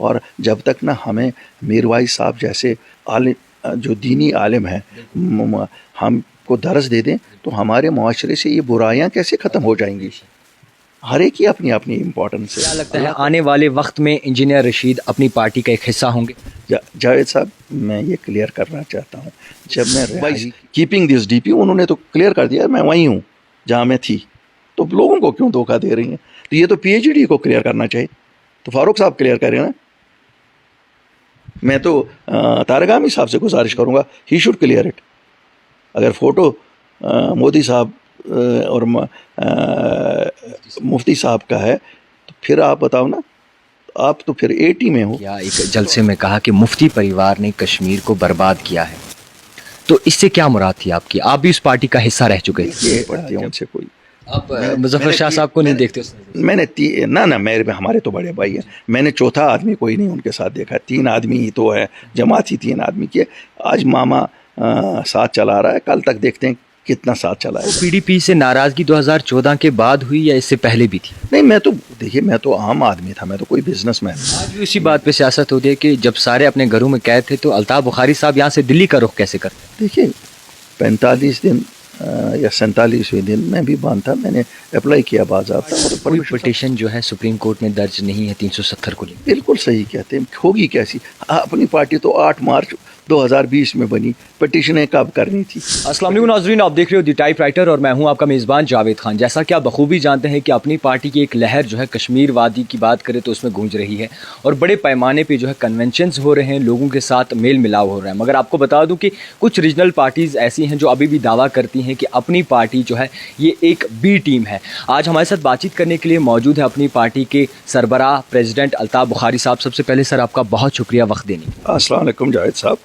اور جب تک نہ ہمیں میر وائز صاحب جیسے عالم جو دینی عالم ہیں ہم کو درس دے دیں تو ہمارے معاشرے سے یہ برائیاں کیسے ختم ہو جائیں گی. ہر ایک کی اپنی اپنی امپورٹنس ہے. کیا لگتا ہے آنے والے وقت میں انجینئر رشید اپنی پارٹی کا ایک حصہ ہوں گے؟ جاوید صاحب میں یہ کلیئر کرنا چاہتا ہوں، جب میں کیپنگ دس ڈی پی انہوں نے تو کلیئر کر دیا میں وہیں ہوں جہاں میں تھی، تو لوگوں کو کیوں دھوکہ دے رہی ہیں؟ تو یہ تو پی ایچ ڈی کو کلیئر کرنا چاہیے، تو فاروق صاحب کلیئر کریں نا. میں تو طارق عامر صاحب سے گزارش کروں گا ہی شوڈ کلیئر اٹ. اگر فوٹو مودی صاحب اور مفتی صاحب کا ہے تو پھر آپ بتاؤ نا، آپ تو پھر 80 میں ہو. کیا ایک جلسے میں کہا کہ مفتی پریوار نے کشمیر کو برباد کیا ہے، تو اس سے کیا مراد تھی آپ کی؟ آپ بھی اس پارٹی کا حصہ رہ چکے تھے. پڑھتی ہوں ان سے کوئی آپ مظفر شاہ صاحب کو نہیں دیکھتے؟ میں نے نہ میرے ہمارے تو بڑے بھائی ہیں، میں نے چوتھا آدمی کوئی نہیں ان کے ساتھ دیکھا. 3 آدمی ہی تو ہے، جماعت ہی 3 آدمی کی ہے. آج ماما ساتھ چلا رہا ہے، کل تک دیکھتے ہیں کتنا ساتھ چلا ہے. پی ڈی پی سے ناراضگی 2014 کے بعد ہوئی یا اس سے پہلے بھی تھی؟ نہیں، میں تو عام آدمی تھا، میں تو کوئی بزنس مین. آج بھی اسی بات پہ سیاست ہوتی ہے کہ جب سارے اپنے گھروں میں قید تھے تو الطاف بخاری صاحب یہاں سے دلی کا رخ کیسے کرتے؟ دیکھیے 45 دن یا 47ویں دن میں بھی بند تھا، میں نے اپلائی کیا باضابطہ. کوئی پٹیشن جو ہے سپریم کورٹ میں درج نہیں ہے 370 کو. بالکل صحیح کہتے ہیں، ہوگی کیسی؟ اپنی پارٹی تو 8 مارچ 2020 میں بنی، پٹیشنیں کب کرنی تھی؟ السلام علیکم ناظرین، آپ دیکھ رہے ہو دی ٹائپ رائٹر اور میں ہوں آپ کا میزبان جاوید خان. جیسا کہ آپ بخوبی جانتے ہیں کہ اپنی پارٹی کی ایک لہر جو ہے کشمیر وادی کی بات کرے تو اس میں گونج رہی ہے اور بڑے پیمانے پہ جو ہے کنونشنز ہو رہے ہیں، لوگوں کے ساتھ میل ملاؤ ہو رہا ہے. مگر آپ کو بتا دوں کہ کچھ ریجنل پارٹیز ایسی ہیں جو ابھی بھی دعویٰ کرتی ہیں کہ اپنی پارٹی جو ہے یہ ایک بی ٹیم ہے. آج ہمارے ساتھ بات چیت کرنے کے لیے موجود ہے اپنی پارٹی کے سربراہ پریزیڈنٹ الطاف بخاری صاحب. سب سے پہلے سر آپ کا بہت شکریہ وقت دینے. السلام علیکم جاوید صاحب.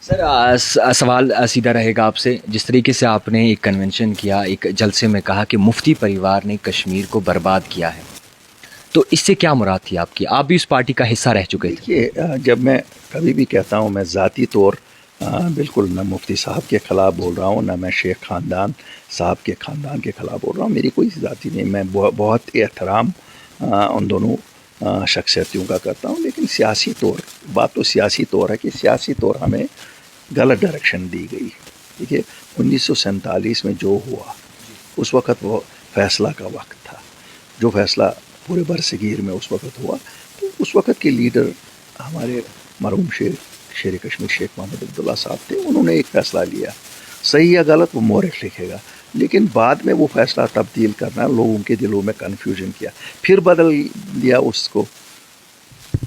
سر سوال سیدھا رہے گا آپ سے. جس طریقے سے آپ نے ایک کنونشن کیا، ایک جلسے میں کہا کہ مفتی پریوار نے کشمیر کو برباد کیا ہے، تو اس سے کیا مراد تھی آپ کی؟ آپ بھی اس پارٹی کا حصہ رہ چکے تھے. دیکھیے جب میں کبھی بھی کہتا ہوں میں ذاتی طور بالکل نہ مفتی صاحب کے خلاف بول رہا ہوں، نہ میں شیخ خاندان صاحب کے خاندان کے خلاف بول رہا ہوں. میری کوئی ذاتی نہیں، میں بہت احترام ان دونوں شخصیتوں کا کرتا ہوں. لیکن سیاسی طور بات تو سیاسی طور ہے کہ سیاسی طور ہمیں غلط ڈائریکشن دی گئی. دیکھیے 1947 میں جو ہوا اس وقت وہ فیصلہ کا وقت تھا، جو فیصلہ پورے برصغیر میں اس وقت ہوا. تو اس وقت کے لیڈر ہمارے مرحوم شیر کشمیر شیخ محمد عبداللہ صاحب تھے. انہوں نے ایک فیصلہ لیا، صحیح یا غلط وہ مورخ لکھے گا، لیکن بعد میں وہ فیصلہ تبدیل کرنا لوگوں کے دلوں میں کنفیوژن کیا، پھر بدل دیا اس کو.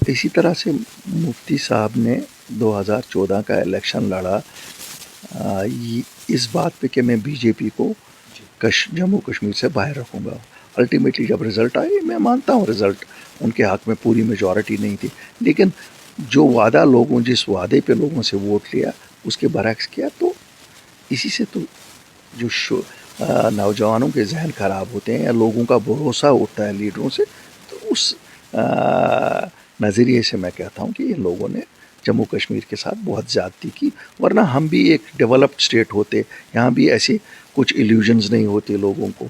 اسی طرح سے مفتی صاحب نے 2014 کا الیکشن لڑا اس بات پہ کہ میں بی جے پی کو جموں کشمیر سے باہر رکھوں گا. الٹیمیٹلی جب رزلٹ آئے، میں مانتا ہوں رزلٹ ان کے حق میں پوری میجورٹی نہیں تھی، لیکن جو وعدہ جس وعدے پہ لوگوں سے ووٹ لیا اس کے برعکس کیا. تو اسی سے تو جو نوجوانوں کے ذہن خراب ہوتے ہیں یا لوگوں کا بھروسہ اٹھتا ہے لیڈروں سے، تو اس نظریے سے میں کہتا ہوں کہ ان لوگوں نے جموں کشمیر کے ساتھ بہت زیادتی کی. ورنہ ہم بھی ایک ڈیولپڈ اسٹیٹ ہوتے، یہاں بھی ایسے کچھ ایلیوژنز نہیں ہوتے لوگوں کو.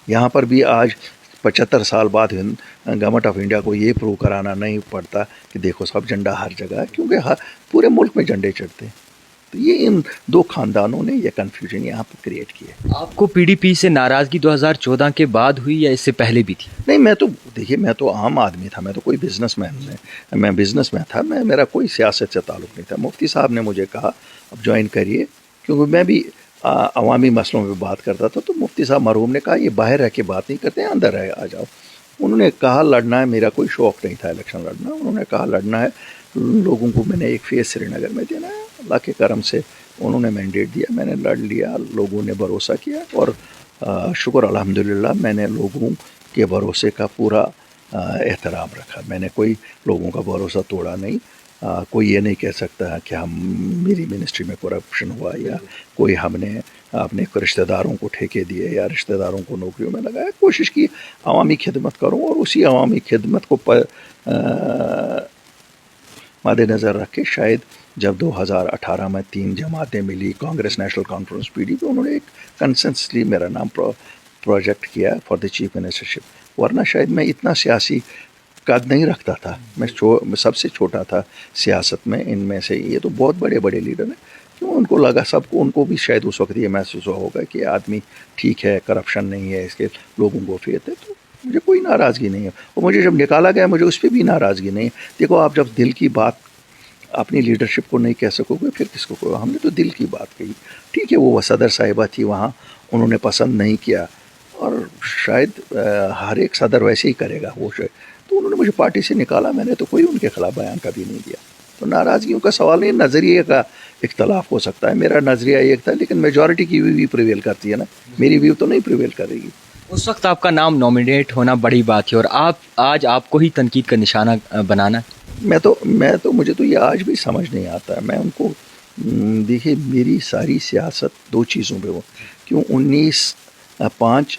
یہاں پر بھی آج 75 سال بعد گورنمنٹ آف انڈیا کو یہ پروو کرانا نہیں پڑتا کہ دیکھو صاحب جھنڈا ہر جگہ ہے، کیونکہ پورے ملک میں جھنڈے چڑھتے ہیں. تو یہ ان دو خاندانوں نے یہ کنفیوژن یہاں پہ کریٹ کی ہے. آپ کو پی ڈی پی سے ناراضگی 2014 کے بعد ہوئی یا اس سے پہلے بھی تھی؟ نہیں، میں تو عام آدمی تھا، میں تو کوئی بزنس مین نہیں، میں بزنس مین تھا، میرا کوئی سیاست سے تعلق نہیں تھا. مفتی صاحب نے مجھے کہا اب جوائن کریے، کیونکہ میں بھی عوامی مسئلوں پہ بات کرتا تھا. تو مفتی صاحب مرحوم نے کہا یہ باہر رہ کے بات نہیں کرتے ہیں، اندر رہ آ جاؤ. انہوں نے کہا لڑنا ہے، میرا کوئی شوق نہیں تھا الیکشن لڑنا. انہوں نے کہا لڑنا ہے، لوگوں کو میں نے ایک فیس سری نگر میں دینا ہے. اللہ کے کرم سے انہوں نے مینڈیٹ دیا، میں نے لڑ لیا، لوگوں نے بھروسہ کیا اور شکر الحمدللہ میں نے لوگوں کے بھروسے کا پورا احترام رکھا. میں نے کوئی لوگوں کا بھروسہ توڑا نہیں. کوئی یہ نہیں کہہ سکتا کہ میری منسٹری میں کرپشن ہوا یا کوئی ہم نے اپنے رشتہ داروں کو ٹھیکے دیے یا رشتہ داروں کو نوکریوں میں لگایا. کوشش کی عوامی خدمت کروں اور اسی عوامی خدمت کو مد نظر رکھ کے شاید جب 2018 میں 3 جماعتیں ملی، Congress, national conference, P D P, انہوں نے ایک کنسنسلی میرا نام پروجیکٹ کیا فار دی چیف منسٹرشپ. ورنہ شاید میں اتنا سیاسی قد نہیں رکھتا تھا، میں سب سے چھوٹا تھا سیاست میں ان میں سے. یہ تو بہت بڑے بڑے لیڈر ہیں، کیوں ان کو لگا سب کو، ان کو بھی شاید اس وقت یہ محسوس ہوا ہوگا کہ آدمی ٹھیک ہے، کرپشن نہیں ہے، اس کے لوگوں کو فیت ہے. تو مجھے کوئی ناراضگی نہیں ہے، اور مجھے جب نکالا گیا مجھے اس پہ بھی ناراضگی نہیں ہے. دیکھو آپ جب دل کی بات اپنی لیڈرشپ کو نہیں کہہ سکو گے پھر کس کو کہو. ہم نے تو دل کی بات کہی. ٹھیک ہے وہ صدر صاحبہ تھی وہاں، انہوں نے پسند نہیں کیا، اور شاید ہر ایک صدر ویسے ہی کرے گا وہ شاید. تو انہوں نے مجھے پارٹی سے نکالا، میں نے تو کوئی ان کے خلاف بیان کبھی نہیں دیا. تو ناراضگیوں کا سوال نہیں، نظریے کا اختلاف ہو سکتا ہے. میرا نظریہ ایک تھا لیکن میجورٹی کی ویو بھی پریویل کرتی ہے نا، میری ویو تو نہیں پریویل کرے گی. اس وقت آپ کا نام نامینیٹ ہونا بڑی بات تھی، اور آج آپ کو ہی تنقید کا نشانہ بنانا. میں تو مجھے تو یہ آج بھی سمجھ نہیں آتا ہے. میں ان کو دیکھیے میری ساری سیاست دو چیزوں پہ ہو. کیوں 5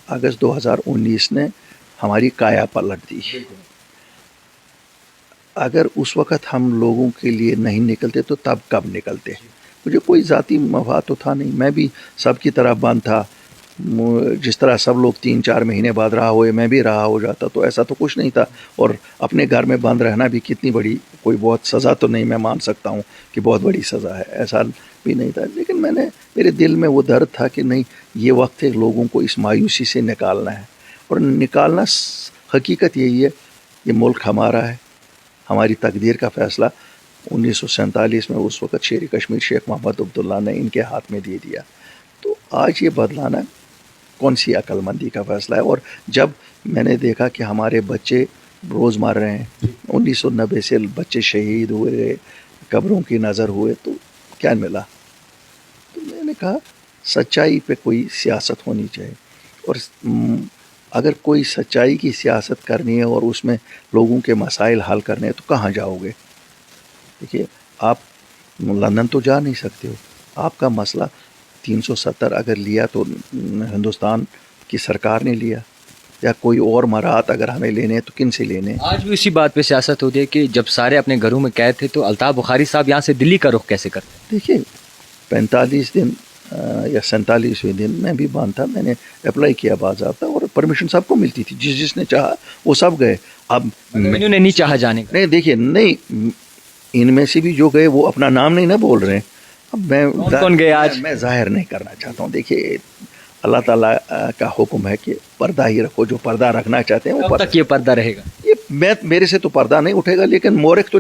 اگست 2019 نے ہماری کایا پلٹ دی. اگر اس وقت ہم لوگوں کے لیے نہیں نکلتے تو تب کب نکلتے. مجھے کوئی ذاتی مفاد تو تھا نہیں، میں بھی سب کی طرح بند تھا. جس طرح سب لوگ 3-4 مہینے بعد رہا ہوئے میں بھی رہا ہو جاتا، تو ایسا تو کچھ نہیں تھا. اور اپنے گھر میں بند رہنا بھی کتنی بڑی کوئی بہت سزا تو نہیں، میں مان سکتا ہوں کہ بہت بڑی سزا ہے، ایسا بھی نہیں تھا. لیکن میرے دل میں وہ درد تھا کہ نہیں، یہ وقت ہے لوگوں کو اس مایوسی سے نکالنا ہے. اور نکالنا حقیقت یہی ہے، یہ ملک ہمارا ہے، ہماری تقدیر کا فیصلہ 1947 میں اس وقت شیر کشمیر شیخ محمد عبداللہ نے ان کے ہاتھ میں دے دیا. تو آج یہ بدلانا کون سی عقل مندی کا فیصلہ ہے. اور جب میں نے دیکھا کہ ہمارے بچے روز مر رہے ہیں، 1990 سے بچے شہید ہوئے، قبروں کی نظر ہوئے، تو کیا ملا؟ تو میں نے کہا سچائی پہ کوئی سیاست ہونی چاہیے. اور اگر کوئی سچائی کی سیاست کرنی ہے اور اس میں لوگوں کے مسائل حل کرنے ہیں تو کہاں جاؤ گے؟ دیکھیے آپ لندن تو جا نہیں سکتے ہو. آپ کا مسئلہ 370 اگر لیا تو ہندوستان کی سرکار نے لیا، یا کوئی اور مراحت اگر ہمیں لینے ہیں تو کن سے لینے ہیں؟ آج بھی اسی بات پہ سیاست ہوتی ہے کہ جب سارے اپنے گھروں میں قید تھے تو الطاف بخاری صاحب یہاں سے دلی کا رخ کیسے کرتے؟ دیکھیے 45 دن یا 47ویں دن میں بھی بند تھا. میں نے اپلائی کیا باضابطہ، اور پرمیشن سب کو ملتی تھی، جس نے چاہا وہ سب گئے. اب انہوں نے نہیں چاہا جانے کا. نہیں دیکھیے، نہیں ان میں سے بھی جو گئے وہ اپنا نام نہیں نہ بول رہے ہیں. اب کون گئے آج؟ میں ظاہر نہیں کرنا چاہتا ہوں. دیکھیے اللہ تعالیٰ کا حکم ہے کہ پردہ ہی رکھو، جو پردہ رکھنا چاہتے ہیں وہ کب تک یہ پردہ رہے گا؟ یہ میرے سے تو پردہ نہیں اٹھے گا، لیکن مورخ تو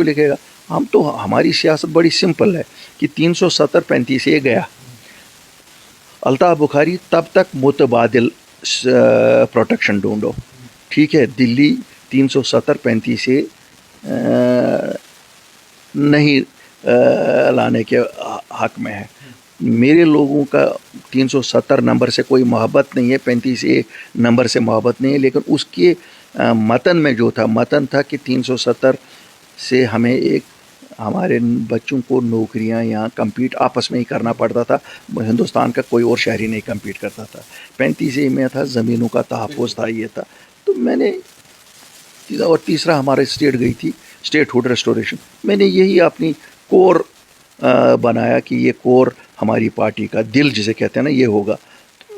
لکھے گا. ہم تو ہماری سیاست بڑی سمپل ہے کہ 370-35 یہ گیا. الطاف بخاری تب تک متبادل پروٹیکشن ڈھونڈو. ٹھیک ہے، دلی 370-35 سے نہیں لانے کے حق میں ہے. میرے لوگوں کا 370 نمبر سے کوئی محبت نہیں ہے، 35 نمبر سے محبت نہیں ہے. لیکن اس کے متن میں جو تھا، متن تھا کہ 370 سے ہمیں ہمارے بچوں کو نوکریاں یہاں کمپیٹ آپس میں ہی کرنا پڑتا تھا، ہندوستان کا کوئی اور شہری نہیں کمپیٹ کرتا تھا. 35 میں تھا زمینوں کا تحفظ تھا، یہ تھا. تو میں نے، اور تیسرا ہمارے اسٹیٹ گئی تھی اسٹیٹ ہوڈ ریسٹوریشن. میں نے یہی اپنی کور بنایا کہ یہ کور ہماری پارٹی کا دل جسے کہتے ہیں نا، یہ ہوگا.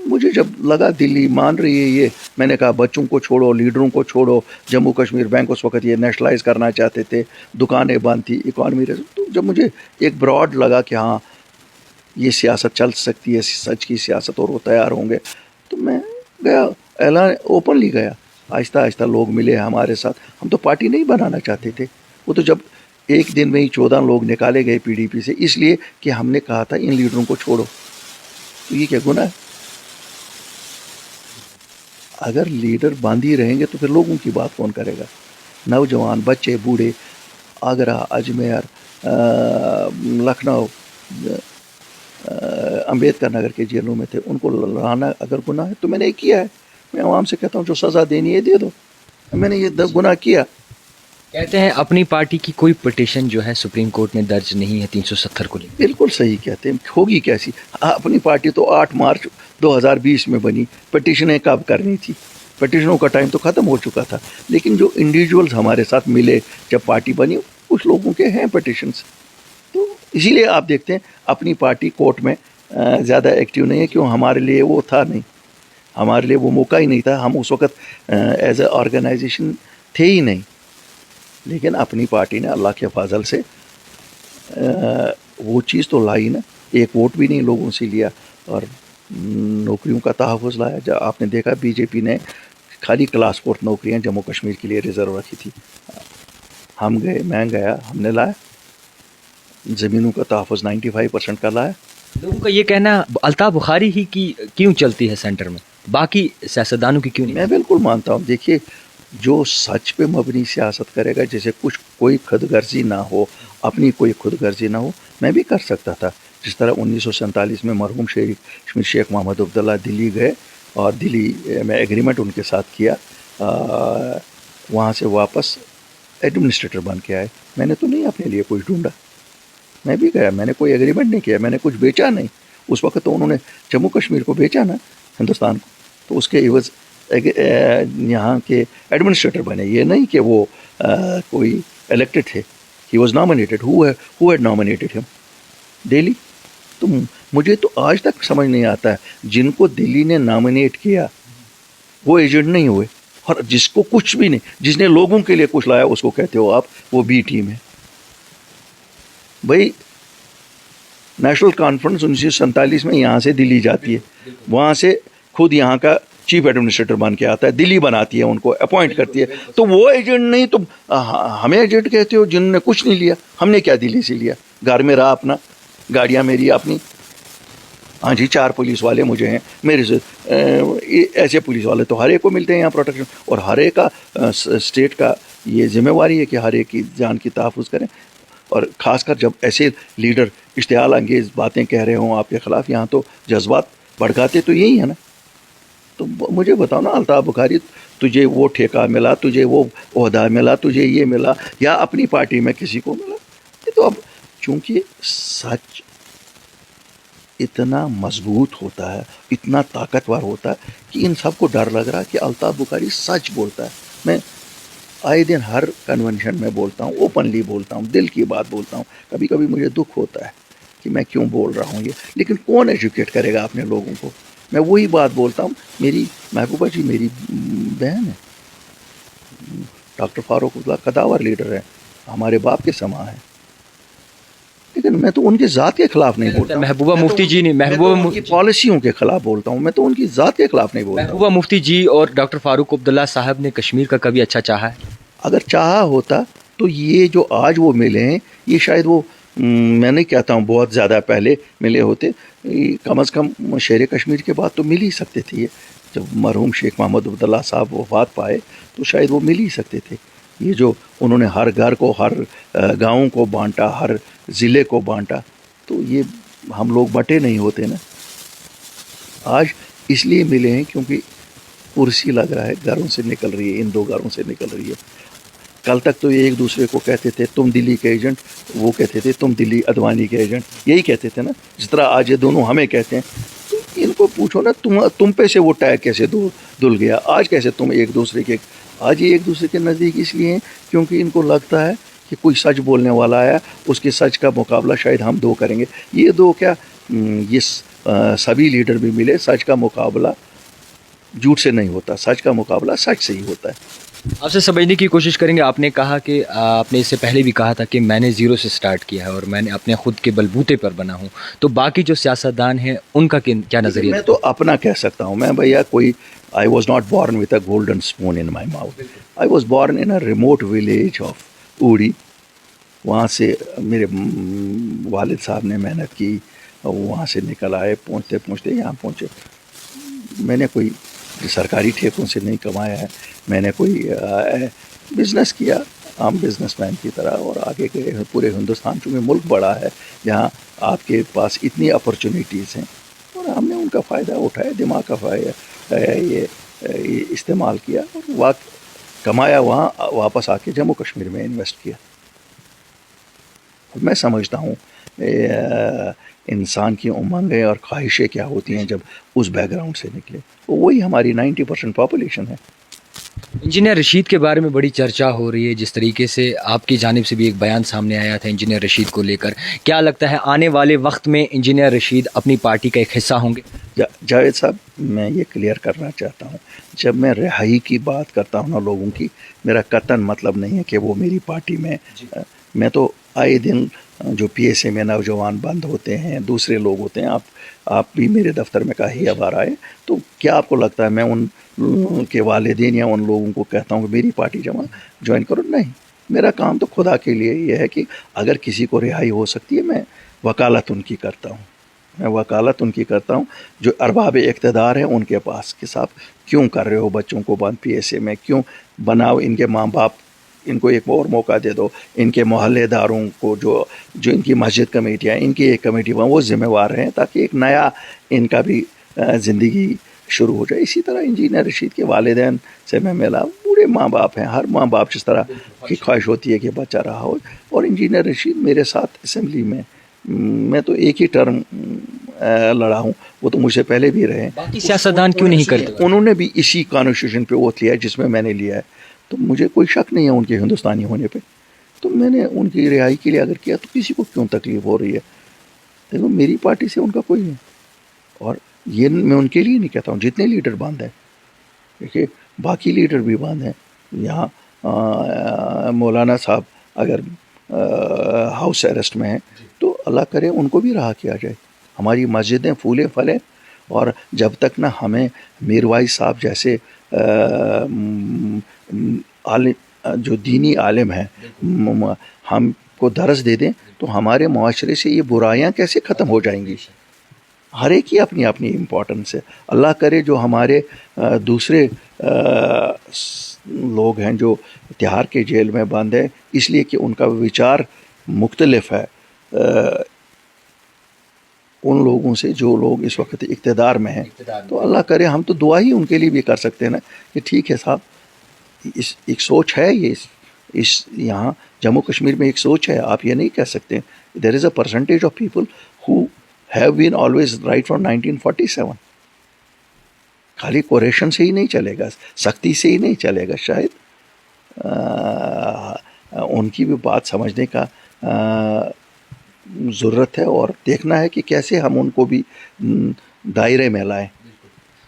مجھے جب لگا دلی مان رہی ہے یہ، میں نے کہا بچوں کو چھوڑو، لیڈروں کو چھوڑو. جموں کشمیر بینک اس وقت یہ نیشنلائز کرنا چاہتے تھے، دکانیں بند تھی، اکانومی. تو جب مجھے ایک براڈ لگا کہ ہاں یہ سیاست چل سکتی ہے، سچ کی سیاست، اور وہ تیار ہوں گے، تو میں گیا، اعلان اوپنلی گیا. آہستہ آہستہ لوگ ملے ہمارے ساتھ. ہم تو پارٹی نہیں بنانا چاہتے تھے. وہ تو جب ایک دن میں ہی 14 لوگ نکالے گئے پی ڈی پی سے، اس لیے کہ ہم نے کہا تھا ان لیڈروں کو چھوڑو. تو یہ کیا گناہ ہے؟ اگر لیڈر بند ہی رہیں گے تو پھر لوگوں کی بات کون کرے گا؟ نوجوان، بچے، بوڑھے، آگرہ، اجمیر، لکھنؤ، امبیدکر نگر کے جیلوں میں تھے، ان کو لانا اگر گناہ ہے تو میں نے یہ کیا ہے. میں عوام سے کہتا ہوں جو سزا دینی ہے دے دو. میں نے یہ گناہ کیا. کہتے ہیں اپنی پارٹی کی کوئی پٹیشن جو ہے سپریم کورٹ میں درج نہیں ہے 370 کو لے. بالکل صحیح کہتے ہیں. ہوگی کیسی؟ اپنی پارٹی تو 8 مارچ 2020 میں بنی. پٹیشنیں کب کرنی تھی؟ پٹیشنوں کا ٹائم تو ختم ہو چکا تھا. لیکن جو انڈیویجولز ہمارے ساتھ ملے جب پارٹی بنی، کچھ لوگوں کے ہیں پٹیشنز. تو اسی لیے آپ دیکھتے ہیں اپنی پارٹی کورٹ میں زیادہ ایکٹیو نہیں ہے. کیوں؟ ہمارے لیے وہ تھا نہیں. ہمارے لیے وہ موقع ہی نہیں تھا. ہم اس وقت ایز اے آرگنائزیشن تھے ہی نہیں. لیکن اپنی پارٹی نے اللہ کے فضل سے وہ چیز تو لائی نا. ایک ووٹ بھی نہیں لوگوں سے لیا اور نوکریوں کا تحفظ لایا. جب آپ نے دیکھا بی جے پی نے خالی کلاس 4 نوکریاں جموں کشمیر کے لیے ریزرو رکھی تھی. ہم گئے, میں گیا, ہم نے لایا. زمینوں کا تحفظ 95% کا لایا. لوگوں کا یہ کہنا الطاف بخاری ہی کی کیوں چلتی ہے سینٹر میں, باقی سیاستدانوں کی کیوں نہیں؟ میں بالکل مانتا ہوں. دیکھیے جو سچ پہ مبنی سیاست کرے گا, جیسے کچھ کوئی خود غرضی نہ ہو, اپنی کوئی خود غرضی نہ ہو, میں بھی کر سکتا تھا. جس طرح 1947 میں مرحوم شیخ محمد عبداللہ دلی گئے اور دلی میں ایگریمنٹ ان کے ساتھ کیا, وہاں سے واپس ایڈمنسٹریٹر بن کے آئے. میں نے تو نہیں اپنے لیے کچھ ڈھونڈا, میں بھی گیا, میں نے کوئی ایگریمنٹ نہیں کیا, میں نے کچھ بیچا نہیں. اس وقت تو انہوں نے جموں کشمیر کو بیچا نا ہندوستان کو, تو اس کے عوض یہاں کے ایڈمنسٹریٹر بنے. یہ نہیں کہ وہ کوئی الیکٹڈ تھے. He was nominated. Who had nominated ہم دہلی. تو مجھے تو آج تک سمجھ نہیں آتا ہے جن کو دلی نے نامنیٹ کیا وہ ایجنٹ نہیں ہوئے, اور جس کو کچھ بھی نہیں, جس نے لوگوں کے لیے کچھ لایا اس کو کہتے ہو آپ وہ بی ٹیم ہے. بھائی نیشنل کانفرنس 1947 میں یہاں سے دلی جاتی ہے, وہاں سے خود یہاں کا چیف ایڈمنسٹریٹر بن کے آتا ہے, دلی بناتی ہے, ان کو اپوائنٹ کرتی ہے. تو وہ ایجنٹ نہیں, تم ہمیں ایجنٹ کہتے ہو جنہوں نے کچھ نہیں لیا. ہم نے کیا دلی سے لیا؟ گھر میں رہا اپنا, گاڑیاں میری اپنی. ہاں جی 4 پولیس والے مجھے ہیں, میرے سے ایسے پولیس والے تو ہر ایک کو ملتے ہیں یہاں پروٹیکشن. اور ہر ایک کا اسٹیٹ کا یہ ذمہ داری ہے کہ ہر ایک کی جان کی تحفظ کریں. اور خاص کر جب ایسے لیڈر اشتعال انگیز باتیں کہہ رہے ہوں آپ کے خلاف, یہاں تو جذبات بھڑکاتے تو یہی ہے نا. تو مجھے بتاؤ نا الطاف بخاری, تجھے وہ ٹھیکہ ملا, تجھے وہ عہدہ ملا, تجھے یہ ملا, یا اپنی پارٹی میں کسی کو ملا. یہ تو اب چونکہ سچ اتنا مضبوط ہوتا ہے, اتنا طاقتور ہوتا ہے کہ ان سب کو ڈر لگ رہا ہے کہ الطاف بخاری سچ بولتا ہے. میں آئے دن ہر کنونشن میں بولتا ہوں, اوپنلی بولتا ہوں, دل کی بات بولتا ہوں. کبھی کبھی مجھے دکھ ہوتا ہے کہ میں کیوں بول رہا ہوں یہ, لیکن کون ایجوکیٹ کرے گا اپنے لوگوں کو. میں وہی بات بولتا ہوں. میری محبوبہ جی میری بہن ہے, ڈاکٹر فاروق اللہ قداور لیڈر ہے, ہمارے باپ کے سما ہے, لیکن میں تو ان کی ذات کے خلاف نہیں بولتا. محبوبہ مفتی جی نہیں, محبوبہ کی پالیسیوں کے خلاف بولتا ہوں, میں تو ان کی ذات کے خلاف نہیں بولتا. محبوبہ مفتی جی اور ڈاکٹر فاروق عبداللہ صاحب نے کشمیر کا کبھی اچھا چاہا ہے؟ اگر چاہا ہوتا تو یہ جو آج وہ ملے ہیں, یہ شاید وہ میں نہیں کہتا ہوں بہت زیادہ پہلے ملے ہوتے, کم از کم شیر کشمیر کے بعد تو مل ہی سکتے تھے. یہ جب مرحوم شیخ محمد عبداللہ صاحب وفات پائے تو شاید وہ مل ہی سکتے تھے. یہ جو انہوں نے ہر گھر کو, ہر گاؤں کو بانٹا, ہر ضلع کو بانٹا, تو یہ ہم لوگ بٹے نہیں ہوتے نا. آج اس لیے ملے ہیں کیونکہ کرسی لگ رہا ہے, گھروں سے نکل رہی ہے, ان 2 گھروں سے نکل رہی ہے. کل تک تو یہ ایک دوسرے کو کہتے تھے تم دلی کے ایجنٹ, وہ کہتے تھے تم دلی اڈوانی کے ایجنٹ, یہی کہتے تھے نا. جس طرح آج یہ دونوں ہمیں کہتے ہیں. تو ان کو پوچھو نا تم پہ سے وہ ٹیگ کیسے دھل گیا, آج کیسے تم ایک دوسرے کے, آج یہ ایک دوسرے کے نزدیک اس لیے ہیں کیونکہ ان کو لگتا ہے کہ کوئی سچ بولنے والا آیا, اس کے سچ کا مقابلہ شاید ہم 2 کریں گے. یہ 2 کیا, یہ سبھی لیڈر بھی ملے, سچ کا مقابلہ جھوٹ سے نہیں ہوتا, سچ کا مقابلہ سچ سے ہی ہوتا ہے. آپ سے سمجھنے کی کوشش کریں گے. آپ نے کہا کہ آپ نے اس سے پہلے بھی کہا تھا کہ میں نے 0 سے سٹارٹ کیا ہے اور میں نے اپنے خود کے بلبوتے پر بنا ہوں. تو باقی جو سیاستدان ہیں ان کا کیا نظریہ؟ میں تو اپنا کہہ سکتا ہوں. میں بھیا کوئی I was not born with a golden spoon in my mouth. I was born in a remote village of اوڑی. وہاں سے میرے والد صاحب نے محنت کی, وہاں سے نکل آئے, پہنچتے پہنچتے یہاں پہنچے. میں نے کوئی سرکاری ٹھیکوں سے نہیں کمایا ہے, میں نے کوئی بزنس کیا عام بزنس مین کی طرح, اور آگے گئے. پورے ہندوستان چونکہ ملک بڑا ہے, جہاں آپ کے پاس اتنی اپرچونیٹیز ہیں, اور ہم نے ان کا فائدہ اٹھایا, دماغ کا فائدہ یہ استعمال کیا, اور کمایا وہاں, واپس آ کے جموں کشمیر میں انویسٹ کیا. میں سمجھتا ہوں انسان کی امنگیں اور خواہشیں کیا ہوتی ہیں جب اس بیک گراؤنڈ سے نکلے. وہی ہماری 90% پاپولیشن ہے. انجینئر رشید کے بارے میں بڑی چرچا ہو رہی ہے, جس طریقے سے آپ کی جانب سے بھی ایک بیان سامنے آیا تھا انجینئر رشید کو لے کر. کیا لگتا ہے آنے والے وقت میں انجینئر رشید اپنی پارٹی کا ایک حصہ ہوں گے؟ جاوید صاحب میں یہ کلیئر کرنا چاہتا ہوں، جب میں رہائی کی بات کرتا ہوں نا لوگوں کی، میرا قطعاً مطلب نہیں ہے کہ وہ میری پارٹی میں میں تو آئے دن جو پی ایس اے میں نوجوان بند ہوتے ہیں، دوسرے لوگ ہوتے ہیں، آپ بھی میرے دفتر میں کہیں بار آئے، تو کیا آپ کو لگتا ہے میں ان کے والدین یا ان لوگوں کو کہتا ہوں کہ میری پارٹی جوائن کرو؟ نہیں، میرا کام تو خدا کے لیے یہ ہے کہ اگر کسی کو رہائی ہو سکتی ہے میں وکالت ان کی کرتا ہوں، جو ارباب اقتدار ہیں ان کے پاس کہ صاحب کیوں کر رہے ہو بچوں کو بند پی ایس اے میں، کیوں بناؤ ان کے ماں باپ ان کو ایک اور موقع دے دو، ان کے محلے داروں کو جو ان کی مسجد کمیٹیاں، ان کی ایک کمیٹی وہ ذمہ وار ہیں تاکہ ایک نیا ان کا بھی زندگی شروع ہو جائے۔ اسی طرح انجینئر رشید کے والدین سے میں ملا، بوڑھے ماں باپ ہیں، ہر ماں باپ جس طرح کی خواہش ہوتی ہے کہ بچہ رہا ہو، اور انجینئر رشید میرے ساتھ اسمبلی میں تو ایک ہی ٹرم لڑا ہوں، وہ تو مجھ سے پہلے بھی رہے۔ باقی سیاستدان کیوں نہیں کرتے؟ انہوں نے بھی اسی کانسٹیٹیوشن پہ ووٹ لیا جس میں نے لیا ہے، تو مجھے کوئی شک نہیں ہے ان کے ہندوستانی ہونے پہ، تو میں نے ان کی رہائی کے لیے اگر کیا تو کسی کو کیوں تکلیف ہو رہی ہے؟ دیکھو میری پارٹی سے ان کا کوئی نہیں، اور یہ میں ان کے لیے نہیں کہتا ہوں، جتنے لیڈر بند ہیں، دیکھیے باقی لیڈر بھی بند ہیں یہاں، مولانا صاحب اگر ہاؤس اریسٹ میں ہیں تو اللہ کرے ان کو بھی رہا کیا جائے، ہماری مسجدیں پھولیں پھلیں، اور جب تک نہ ہمیں میروائی صاحب جیسے عالم جو دینی عالم ہیں ہم کو درس دے دیں تو ہمارے معاشرے سے یہ برائیاں کیسے ختم ہو جائیں گی؟ ہر ایک کی اپنی اپنی امپورٹنس ہے۔ اللہ کرے جو ہمارے دوسرے لوگ ہیں جو تہاڑ کے جیل میں بند ہیں اس لیے کہ ان کا وچار مختلف ہے ان لوگوں سے جو لوگ اس وقت اقتدار میں ہیں، تو اللہ کرے ہم تو دعا ہی ان کے لیے بھی کر سکتے ہیں نا کہ ٹھیک ہے صاحب، ایک سوچ ہے، اس یہاں جموں کشمیر میں ایک سوچ ہے، آپ یہ نہیں کہہ سکتے۔ There is a percentage of people who have been always right from 1947۔ خالی کوریشن سے ہی نہیں چلے گا، سختی سے ہی نہیں چلے گا، شاید ان کی بھی بات سمجھنے کا ضرورت ہے، اور دیکھنا ہے کہ کیسے ہم ان کو بھی دائرے میں لائیں۔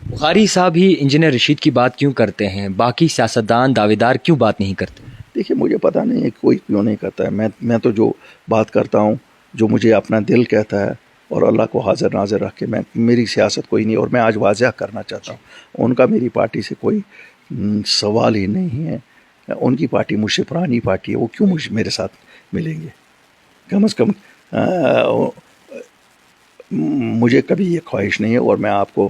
بخاری صاحب ہی انجینئر رشید کی بات کیوں کرتے ہیں، باقی سیاستدان دعوے دار کیوں بات نہیں کرتے؟ دیکھیے مجھے پتہ نہیں ہے کوئی کیوں نہیں کرتا ہے، میں تو جو بات کرتا ہوں جو مجھے اپنا دل کہتا ہے اور اللہ کو حاضر ناظر رکھ کے میری سیاست کوئی نہیں، اور میں آج واضح کرنا چاہتا ہوں ان کا میری پارٹی سے کوئی سوال ہی نہیں ہے، ان کی پارٹی مجھ سے پرانی پارٹی ہے، وہ کیوں میرے ساتھ ملیں گے؟ کم از کم مجھے کبھی یہ خواہش نہیں ہے، اور میں آپ کو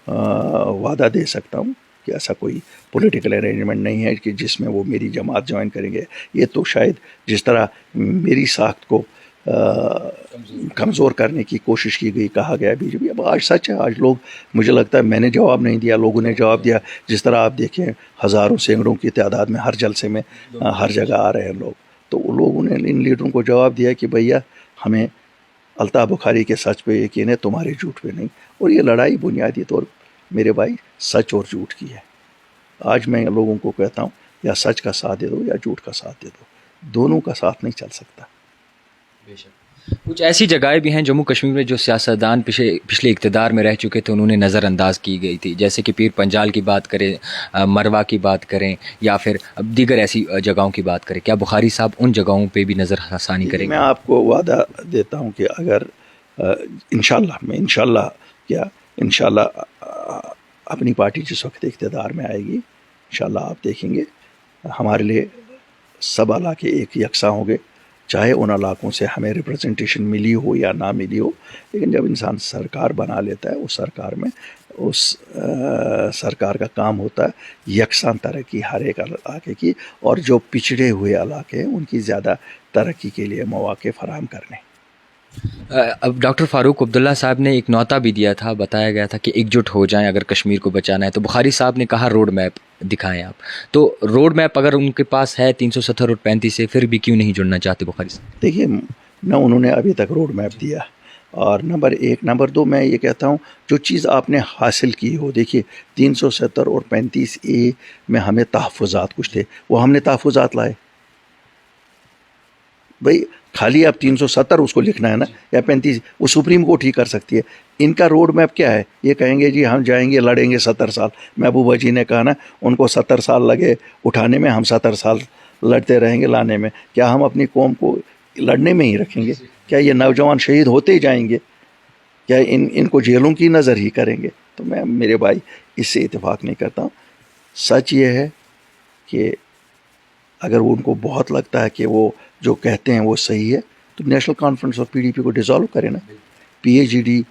وعدہ دے سکتا ہوں کہ ایسا کوئی پولیٹیکل ارینجمنٹ نہیں ہے کہ جس میں وہ میری جماعت جوائن کریں گے۔ یہ تو شاید جس طرح میری ساخت کو کمزور کرنے کی کوشش کی گئی، کہا گیا بی جے پی، اب آج سچ ہے، آج لوگ، مجھے لگتا ہے میں نے جواب نہیں دیا، لوگوں نے جواب دیا، جس طرح آپ دیکھیں ہزاروں سینکڑوں کی تعداد میں ہر جلسے میں ہر جگہ آ رہے ہیں لوگ، تو لوگوں نے ان لیڈروں کو جواب دیا کہ بھیا ہمیں الطاف بخاری کے سچ پہ یقین ہے، تمہارے جھوٹ پہ نہیں، اور یہ لڑائی بنیادی طور میرے بھائی سچ اور جھوٹ کی ہے۔ آج میں لوگوں کو کہتا ہوں یا سچ کا ساتھ دے دو یا جھوٹ کا ساتھ دے دو، دونوں کا ساتھ نہیں چل سکتا۔ کچھ ایسی جگہیں بھی ہیں جموں کشمیر میں جو سیاستدان پچھلے اقتدار میں رہ چکے تھے، انہوں نے نظر انداز کی گئی تھی، جیسے کہ پیر پنجال کی بات کریں، مروا کی بات کریں، یا پھر دیگر ایسی جگہوں کی بات کریں، کیا بخاری صاحب ان جگہوں پہ بھی نظر ثانی کریں گے؟ میں آپ کو وعدہ دیتا ہوں کہ اگر انشاءاللہ اپنی پارٹی جس وقت اقتدار میں آئے گی، انشاءاللہ آپ دیکھیں گے ہمارے لیے سب علاقے ایک یکساں ہوں گے، چاہے ان علاقوں سے ہمیں ریپرزنٹیشن ملی ہو یا نہ ملی ہو، لیکن جب انسان سرکار بنا لیتا ہے، اس سرکار میں اس سرکار کا کام ہوتا ہے یکساں ترقی ہر ایک علاقے کی، اور جو پچھڑے ہوئے علاقے ہیں ان کی زیادہ ترقی کے لیے مواقع فراہم کرنے۔ اب ڈاکٹر فاروق عبداللہ صاحب نے ایک نوتا بھی دیا تھا، بتایا گیا تھا کہ ایک جٹ ہو جائیں اگر کشمیر کو بچانا ہے، تو بخاری صاحب نے کہا روڈ میپ دکھائیں آپ، تو روڈ میپ اگر ان کے پاس ہے 370 اور 35 سے، پھر بھی کیوں نہیں جڑنا چاہتے بخاری صاحب؟ دیکھیے نہ انہوں نے ابھی تک روڈ میپ دیا، اور نمبر ایک، نمبر دو، میں یہ کہتا ہوں جو چیز آپ نے حاصل کی ہو، دیکھیے 370 اور 35A میں ہمیں تحفظات کچھ تھے، وہ ہم نے تحفظات لائے، بھائی خالی آپ 370 اس کو لکھنا ہے نا, یا 35, وہ سپریم کورٹ ہی کر سکتی ہے. ان کا روڈ میپ کیا ہے؟ یہ کہیں گے جی ہم جائیں گے لڑیں گے 70 سال. محبوبہ جی نے کہا نا ان کو 70 سال لگے اٹھانے میں, ہم 70 سال لڑتے رہیں گے لانے میں. کیا ہم اپنی قوم کو لڑنے میں ہی رکھیں گے؟ کیا یہ نوجوان شہید ہوتے ہی جائیں گے؟ کیا ان کو جیلوں کی نظر ہی کریں گے؟ تو میں میرے بھائی اس سے اتفاق نہیں کرتا ہوں. سچ یہ ہے کہ اگر ان کو بہت لگتا ہے کہ وہ جو کہتے ہیں وہ صحیح ہے تو نیشنل کانفرنس آف PDP کو ڈیزالو کریں نا, PAGD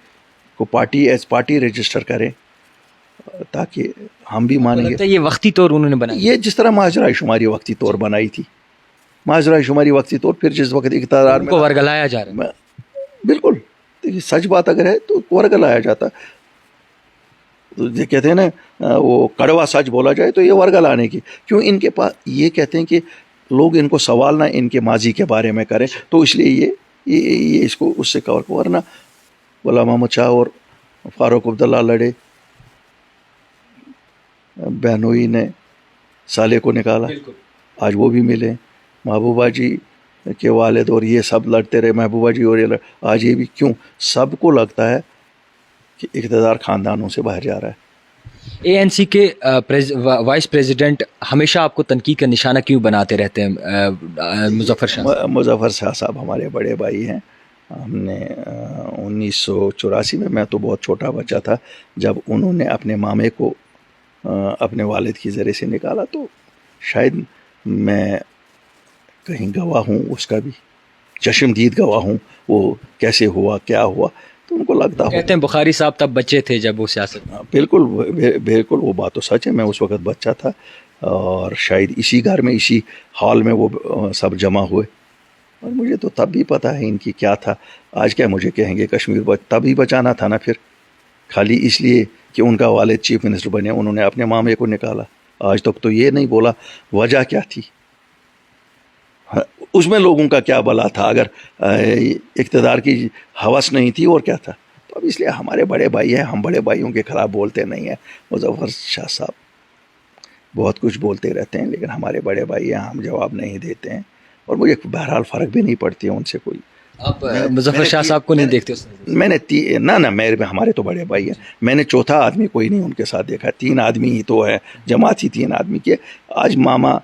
کو پارٹی ایز پارٹی رجسٹر کریں تاکہ ہم بھی مانیں گے. یہ وقتی طور انہوں نے بنایا, یہ جس طرح ماجرہ شماری وقتی طور بنائی تھی, ماجرہ شماری وقتی طور, پھر جس وقت اقتدار میں ورگلایا جا رہا ہے. بالکل سچ بات اگر ہے تو ورگلایا جاتا. کہتے ہیں نا وہ کڑوا سچ بولا جائے تو یہ ورگلانے کی کیوں. ان کے پاس یہ کہتے ہیں کہ لوگ ان کو سوال نہ ان کے ماضی کے بارے میں کریں, تو اس لیے یہ اس کو اس سے کور کو. ورنہ غلام محمد شاہ اور فاروق عبداللہ لڑے, بہنوئی نے سالے کو نکالا, آج وہ بھی ملے. محبوبہ جی کے والد اور یہ سب لڑتے رہے, محبوبہ جی اور یہ آج یہ بھی کیوں. سب کو لگتا ہے کہ اقتدار خاندانوں سے باہر جا رہا ہے. ANC کے وائس پریزیڈنٹ ہمیشہ آپ کو تنقید کا نشانہ کیوں بناتے رہتے ہیں؟ مظفر شاہ مظفر شاہ صاحب ہمارے بڑے بھائی ہیں. ہم نے 1984 میں تو بہت چھوٹا بچہ تھا جب انہوں نے اپنے مامے کو اپنے والد کی ذریعے سے نکالا, تو شاید میں کہیں گواہ ہوں اس کا بھی, چشمدید گواہ ہوں وہ کیسے ہوا کیا ہوا. تو ان کو لگتا کہتے ہیں بخاری صاحب تب بچے تھے جب وہ سیاست. بالکل بالکل وہ بات تو سچ ہے. میں اس وقت بچہ تھا اور شاید اسی گھر میں اسی ہال میں وہ سب جمع ہوئے, اور مجھے تو تب بھی پتہ ہے ان کی کیا تھا. آج کیا مجھے کہیں گے کشمیر تب ہی بچانا تھا نا, پھر خالی اس لیے کہ ان کا والد چیف منسٹر بنے انہوں نے اپنے مامے کو نکالا. آج تک تو یہ نہیں بولا وجہ کیا تھی, اس میں لوگوں کا کیا بلا تھا, اگر اقتدار کی ہوس نہیں تھی اور کیا تھا. تو اب اس لیے ہمارے بڑے بھائی ہیں, ہم بڑے بھائیوں کے خلاف بولتے نہیں ہیں. مظفر شاہ صاحب بہت کچھ بولتے رہتے ہیں لیکن ہمارے بڑے بھائی ہیں, ہم جواب نہیں دیتے ہیں, اور مجھے بہرحال فرق بھی نہیں پڑتی ہے ان سے کوئی. آپ مظفر شاہ صاحب کو نہیں دیکھتے؟ میں نے نہ میرے ہمارے تو بڑے بھائی ہیں, میں نے چوتھا آدمی کوئی نہیں ان کے ساتھ دیکھا. 3 آدمی ہی تو ہے, جماعت ہی 3 آدمی کی. آج ماما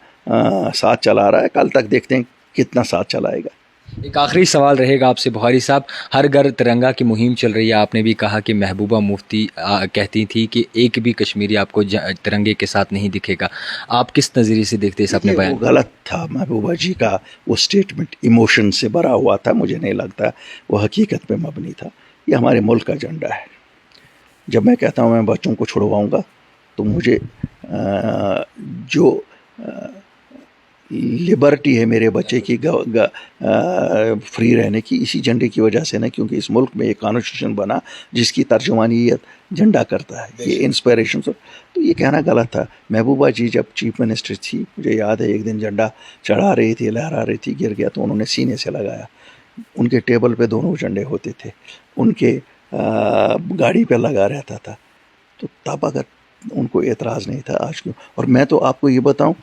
ساتھ چلا رہا ہے, کل تک دیکھتے ہیں کتنا ساتھ چلائے گا. ایک آخری سوال رہے گا آپ سے بخاری صاحب. ہر گھر ترنگا کی مہم چل رہی ہے. آپ نے بھی کہا کہ محبوبہ مفتی کہتی تھی کہ ایک بھی کشمیری آپ کو ترنگے کے ساتھ نہیں دکھے گا. آپ کس نظریے سے دیکھتے اس اپنے بیان؟ وہ غلط تھا محبوبہ جی کا وہ سٹیٹمنٹ, ایموشن سے بھرا ہوا تھا. مجھے نہیں لگتا وہ حقیقت پہ مبنی تھا. یہ ہمارے ملک کا جھنڈا ہے. جب میں کہتا ہوں میں بچوں کو چھڑواؤں گا تو مجھے جو لبرٹی ہے میرے بچے کی فری رہنے کی, اسی جھنڈے کی وجہ سے نا, کیونکہ اس ملک میں ایک کانسٹیٹیوشن بنا جس کی ترجمانی جھنڈا کرتا ہے. یہ انسپائریشن, تو یہ کہنا غلط تھا. محبوبہ جی جب چیف منسٹر تھی, مجھے یاد ہے ایک دن جھنڈا چڑھا رہی تھی, لہرا رہی تھی, گر گیا تو انہوں نے سینے سے لگایا. ان کے ٹیبل پہ دونوں جھنڈے ہوتے تھے, ان کے گاڑی پہ لگا رہتا تھا. تو تب اگر ان کو اعتراض نہیں تھا, آج کیوں؟ اور میں تو آپ کو یہ بتاؤں,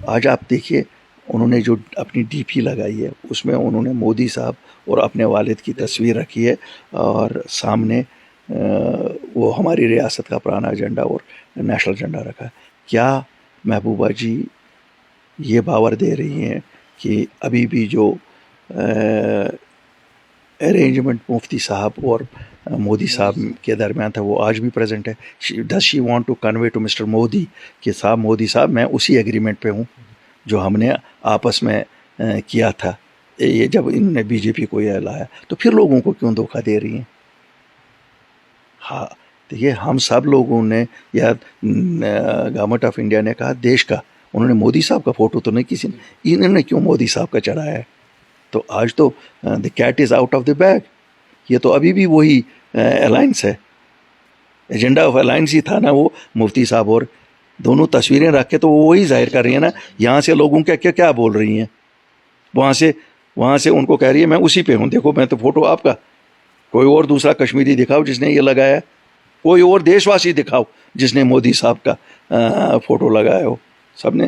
آج آپ دیکھیے انہوں نے جو اپنی DP لگائی ہے اس میں انہوں نے مودی صاحب اور اپنے والد کی تصویر رکھی ہے, اور سامنے وہ ہماری ریاست کا پرانا جھنڈا اور نیشنل جھنڈا رکھا ہے. کیا محبوبہ جی یہ باور دے رہی ہیں کہ ابھی بھی جو ارینجمنٹ مفتی صاحب اور مودی صاحب کے درمیان تھا وہ آج بھی پریزنٹ ہے؟ Does she want to convey to mister Modi کہ صاحب مودی صاحب میں اسی ایگریمنٹ پہ ہوں جو ہم نے آپس میں کیا تھا, یہ جب انہوں نے BJP کو یہ لایا, تو پھر لوگوں کو کیوں دھوکہ دے رہی ہیں؟ ہاں دیکھیے, ہم سب لوگوں نے, یا گورنمنٹ آف انڈیا نے کہا دیش کا, انہوں نے مودی صاحب کا فوٹو تو نہیں کسی نے, انہوں نے کیوں مودی صاحب کا چڑھایا ہے؟ تو آج تو the cat is out of the bag. یہ تو ابھی بھی وہی الائنس ہے, ایجنڈا آف الائنس ہی تھا نا وہ. مفتی صاحب اور دونوں تصویریں رکھ کے تو وہ وہی ظاہر کر رہی ہیں نا. یہاں سے لوگوں کیا بول رہی ہیں, وہاں سے ان کو کہہ رہی ہے میں اسی پہ ہوں, دیکھو میں تو فوٹو آپ کا, کوئی اور دوسرا کشمیری دکھاؤ جس نے یہ لگایا, کوئی اور دیش واسی دکھاؤ جس نے مودی صاحب کا فوٹو لگایا ہو. سب نے